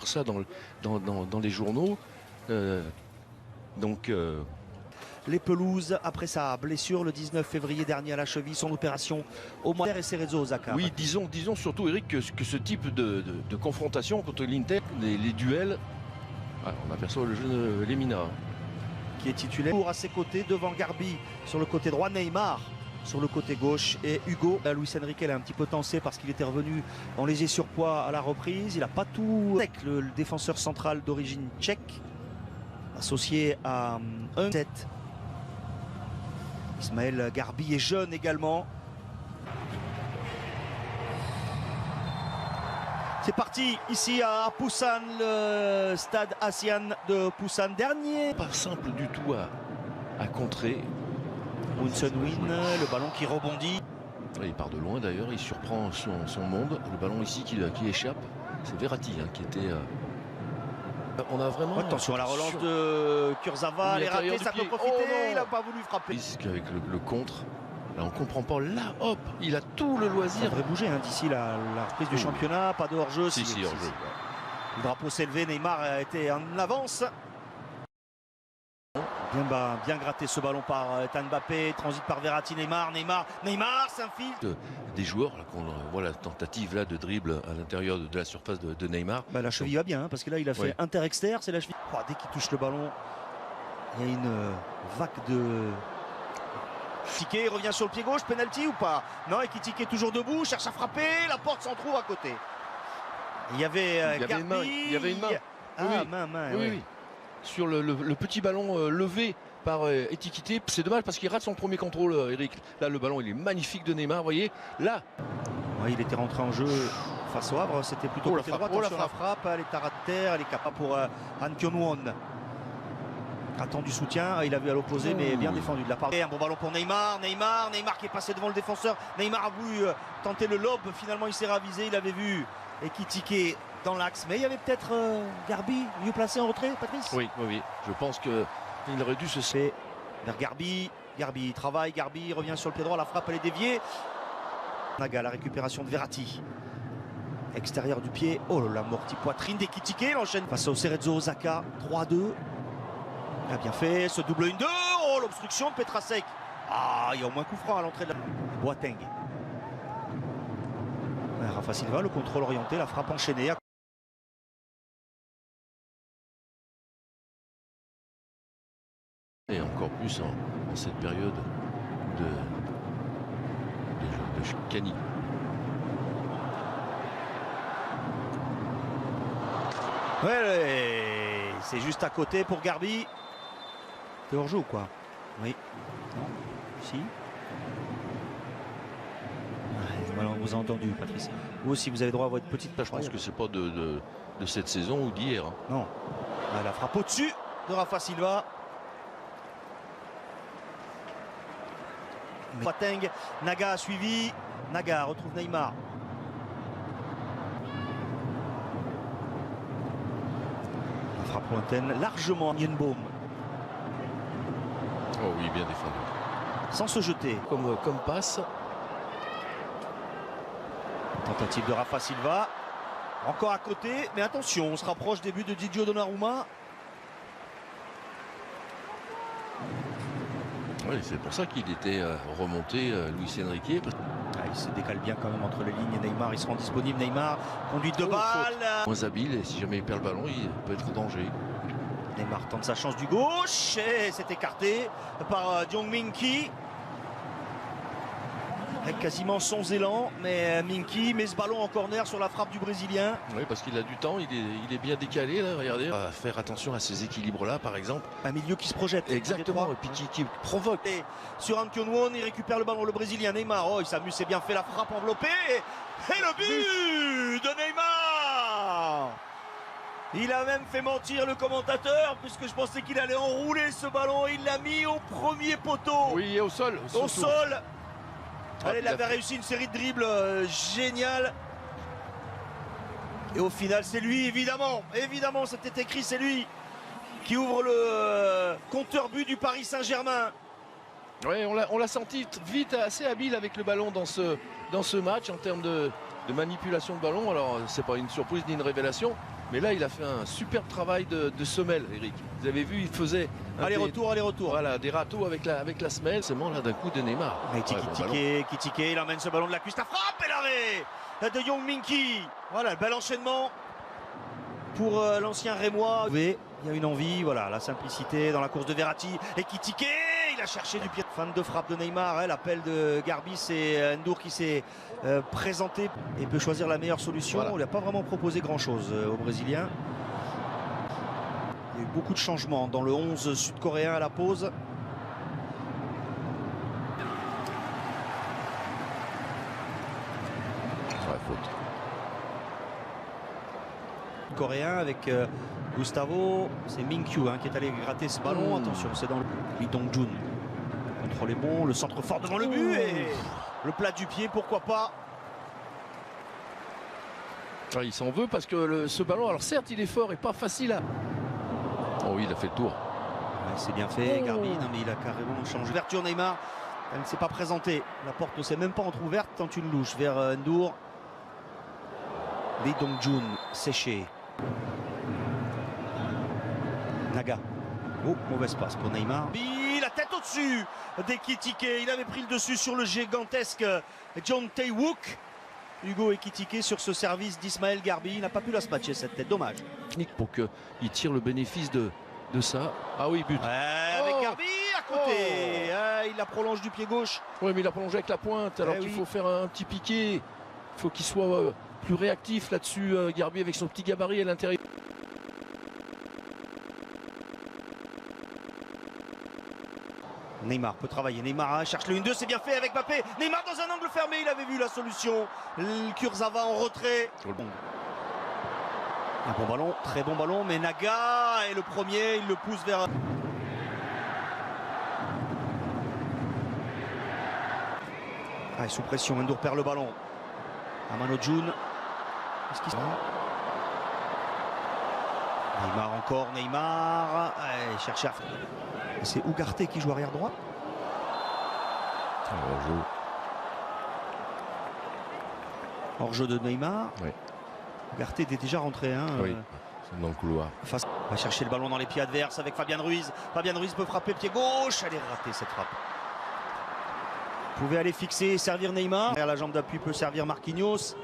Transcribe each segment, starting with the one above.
ça dans les journaux. Les pelouses, après sa blessure le 19 février dernier à la cheville, son opération au mois et Cerezo Osaka. Oui, disons surtout, Eric, que ce type de confrontation contre l'Inter, les duels, on aperçoit le jeune Lemina. Qui est titulaire à ses côtés, devant Garbi sur le côté droit, Neymar sur le côté gauche et Hugo. Luis Enrique l'a un petit peu tensé parce qu'il était revenu en léger surpoids à la reprise. Il n'a pas tout avec le défenseur central d'origine tchèque, associé à un tête. Ismaël Garbi est jeune également. C'est parti ici à Busan, le stade ASEAN de Busan. Dernier. Pas simple du tout à contrer. Moon Sun-win, le ballon qui rebondit. Il part de loin d'ailleurs, il surprend son monde. Le ballon ici qui échappe, c'est Verratti qui était... On a vraiment... Attention à la relance de Kurzawa, elle est ratée, ça peut profiter, il n'a pas voulu frapper. Risque avec le contre, là on comprend pas, là hop, il a tout le loisir. Ça devrait bouger d'ici la reprise du championnat, pas de hors-jeu. Si, hors-jeu. Le drapeau s'est levé, Neymar a été en avance. Bien gratté ce ballon par Mbappé, transit par Verratti, Neymar s'infiltre. Des joueurs, qu'on voit la tentative là de dribble à l'intérieur de la surface de Neymar. La cheville va bien, parce que là il a fait inter-externe, c'est la cheville. Dès qu'il touche le ballon, il y a une vague de... Tiquet, il revient sur le pied gauche, penalty ou pas? Non, et Tiquet toujours debout, cherche à frapper, la porte s'en trouve à côté. Il y avait Garbi. Il y avait une main. Oui. Sur le petit ballon levé par Etiquité. C'est dommage parce qu'il rate son premier contrôle, Eric. Là, le ballon, il est magnifique de Neymar, vous voyez. Là. Oui, il était rentré en jeu face au Havre. C'était plutôt côté droit. Attention, la frappe, elle est à ras de terre. Elle est capable pour Han Kyung-won. Attend du soutien. Il a vu à l'opposé, mais bien défendu de la part. Et un bon ballon pour Neymar. Neymar qui est passé devant le défenseur. Neymar a voulu tenter le lob. Finalement, il s'est ravisé. Il avait vu Ekitike dans l'axe, mais il y avait peut-être Garbi mieux placé en retrait, Patrice. Oui. Je pense qu'il aurait dû se faire vers Garbi. Garbi travaille, Garbi revient sur le pied droit, la frappe elle est déviée. Naga, la récupération de Verratti. Extérieur du pied. Oh là là, morti poitrine d'Ekitike, il enchaîne face au Cerezo Osaka. 3-2. Il a bien fait ce double 1-2. Oh, l'obstruction de Petrasek. Il y a au moins coup franc à l'entrée de la... Boateng. Rafa Silva, le contrôle orienté, la frappe enchaînée. Et encore plus en cette période de Cani. Ouais, c'est juste à côté pour Garbi. C'est hors-jeu ou quoi? Oui. Non. Si. Voilà, on vous a entendu, Patrice. Vous aussi, vous avez droit à votre petite page. Je pense que c'est pas de cette saison ou d'hier. Non. La frappe au-dessus de Rafa Silva. Boateng, Naga a suivi. Naga retrouve Neymar. La frappe lointaine, largement Nyenbaum. Oh oui, bien défendu. Sans se jeter. Comme passe. Tentative de Rafa Silva. Encore à côté, mais attention, on se rapproche des buts de Didio Donnarumma. Oui, c'est pour ça qu'il était remonté, Luis Enrique. Il se décale bien quand même entre les lignes. Neymar, il se rend disponible. Neymar, conduite de balle. Moins habile, et si jamais il perd le ballon, il peut être en danger. Neymar tente sa chance du gauche et c'est écarté par Jong Min-ki. Avec quasiment sans élan, mais Min-ki met ce ballon en corner sur la frappe du Brésilien. Oui, parce qu'il a du temps, il est bien décalé là, regardez. À faire attention à ces équilibres-là, par exemple. Un milieu qui se projette. Exactement, et puis qui provoque. Et sur Han Kyung-won, il récupère le ballon, le Brésilien Neymar. Oh, il s'amuse, c'est bien fait, la frappe enveloppée. Et le but de Neymar. Il a même fait mentir le commentateur, puisque je pensais qu'il allait enrouler ce ballon. Il l'a mis au premier poteau. Oui, et au sol. Au sol. Allez, il avait réussi une série de dribbles géniale. Et au final, c'est lui, évidemment. Évidemment, c'était écrit, c'est lui qui ouvre le compteur but du Paris Saint-Germain. Oui, on l'a senti vite, assez habile avec le ballon dans ce match en termes de manipulation de ballon. Alors, c'est pas une surprise ni une révélation. Mais là, il a fait un superbe travail de semelle, Eric. Vous avez vu, il faisait aller-retour. Voilà, des râteaux avec la semelle. C'est là d'un coup de Neymar. Kitike, il emmène ce ballon de la cuisse. La frappe et l'arrêt de Young Min-ki. Voilà, le bel enchaînement pour l'ancien Rémois. Il y a une envie, voilà, la simplicité dans la course de Verratti. Et Kitike, il a cherché du pied. Fin de frappe de Neymar, l'appel de Garbis et Ndour qui s'est présenté et peut choisir la meilleure solution. Voilà. Il n'a pas vraiment proposé grand-chose aux Brésiliens. Il y a eu beaucoup de changements dans le 11 sud-coréen à la pause. Faute. Coréen avec Gustavo, c'est Min-kyu qui est allé gratter ce ballon. Attention, c'est dans le Lee Dong-jun. Le contrôle est bon, le centre fort devant le but et le plat du pied, pourquoi pas. Il s'en veut parce que ce ballon, alors certes, il est fort et pas facile à. Oh oui, il a fait le tour. Ouais, c'est bien fait, Garbi, non, mais il a carrément changé. Ouverture Neymar, elle ne s'est pas présentée. La porte ne s'est même pas entrouverte tant une louche vers Ndour. Lee Dong-jun séché. Naga. Oh, mauvaise passe pour Neymar. La tête au-dessus d'Ekitike. Il avait pris le dessus sur le gigantesque John Tae-wook. Hugo Ekitike sur ce service d'Ismaël Garbi. Il n'a pas pu la smatcher cette tête, dommage. Pour qu'il tire le bénéfice de ça. Ah oui, but. Avec Garbi à côté. Il la prolonge du pied gauche. Oui, mais il a prolongé avec la pointe alors qu'il faut faire un petit piqué. Il faut qu'il soit plus réactif là-dessus, Garbi avec son petit gabarit à l'intérieur. Neymar peut travailler. Neymar cherche le 1-2, c'est bien fait avec Mbappé. Neymar dans un angle fermé, il avait vu la solution. Kurzawa en retrait. Un bon ballon, très bon ballon, mais Naga est le premier, il le pousse vers. Sous pression, Ndour perd le ballon. Amano Jun. Qu'est-ce qu'il se passe ? Neymar encore, Neymar. Cherche à. C'est Ugarte qui joue arrière droit. Hors-jeu de Neymar. Oui. Ugarte était déjà rentré. Oui, c'est dans le couloir. On va chercher le ballon dans les pieds adverses avec Fabian Ruiz. Fabian Ruiz peut frapper pied gauche. Elle est ratée cette frappe. Vous pouvez aller fixer et servir Neymar. La jambe d'appui peut servir Marquinhos.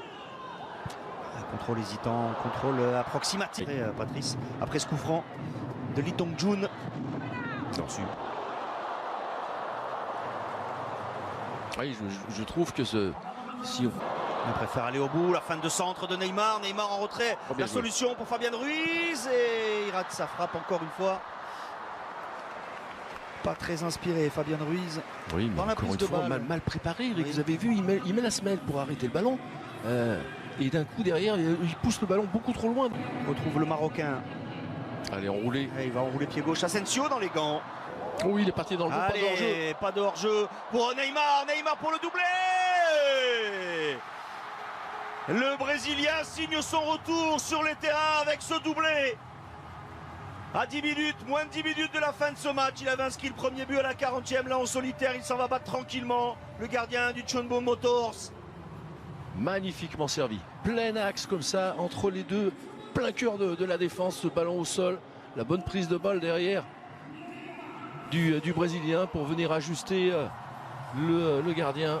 Contrôle hésitant, contrôle approximatif. Patrice, après ce coup franc de Lee Dong-jun. Oui, je trouve que si on préfère aller au bout, la fin de centre de Neymar. Neymar en retrait. La solution pour Fabian Ruiz et il rate sa frappe encore une fois. Pas très inspiré, Fabian Ruiz. Oui, mais dans la prise de balle. Mal préparé. Oui. Vous avez vu, il met la semelle pour arrêter le ballon. Et d'un coup derrière, il pousse le ballon beaucoup trop loin. On retrouve le Marocain. Allez, enroulé. Il va enrouler pied gauche. Asensio dans les gants. Oui, il est parti dans le pas de hors-jeu. Pas de hors-jeu pour Neymar. Neymar pour le doublé. Le Brésilien signe son retour sur les terrains avec ce doublé. À 10 minutes, moins de 10 minutes de la fin de ce match. Il avait inscrit le premier but à la 40e. Là en solitaire, il s'en va battre tranquillement. Le gardien du Chunbo Motors. Magnifiquement servi. Plein axe comme ça, entre les deux. Plein cœur de la défense, ce ballon au sol. La bonne prise de balle derrière du Brésilien pour venir ajuster le gardien.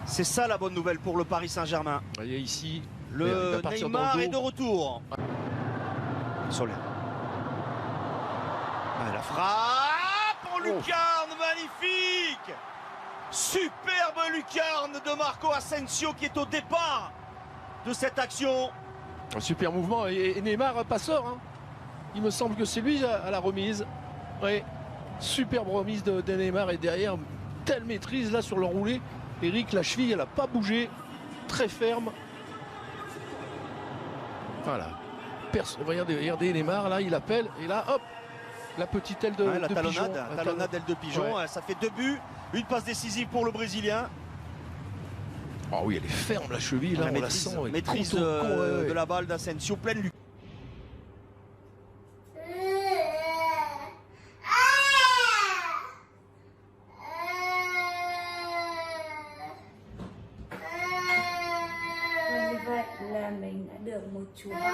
C'est ça la bonne nouvelle pour le Paris Saint-Germain. Vous voyez ici, le Neymar est de retour. Soler. La frappe en lucarne, magnifique. Superbe lucarne de Marco Asensio qui est au départ de cette action. Un super mouvement et Neymar passeur. Hein. Il me semble que c'est lui à la remise. Oui, superbe remise de Neymar et derrière, telle maîtrise là sur le roulé. Eric, la cheville, elle n'a pas bougé. Très ferme. Voilà. Regardez Neymar, là, il appelle. Et là, hop, la petite aile de pigeon. La talonnade d'aile de pigeon. Ouais. Ça fait 2 buts. Une passe décisive pour le Brésilien. Oh oui, elle est ferme, la cheville. Là, on la sent. Maîtrise de la balle d'Asensio, pleine lucarne. là mình đã được một chú bò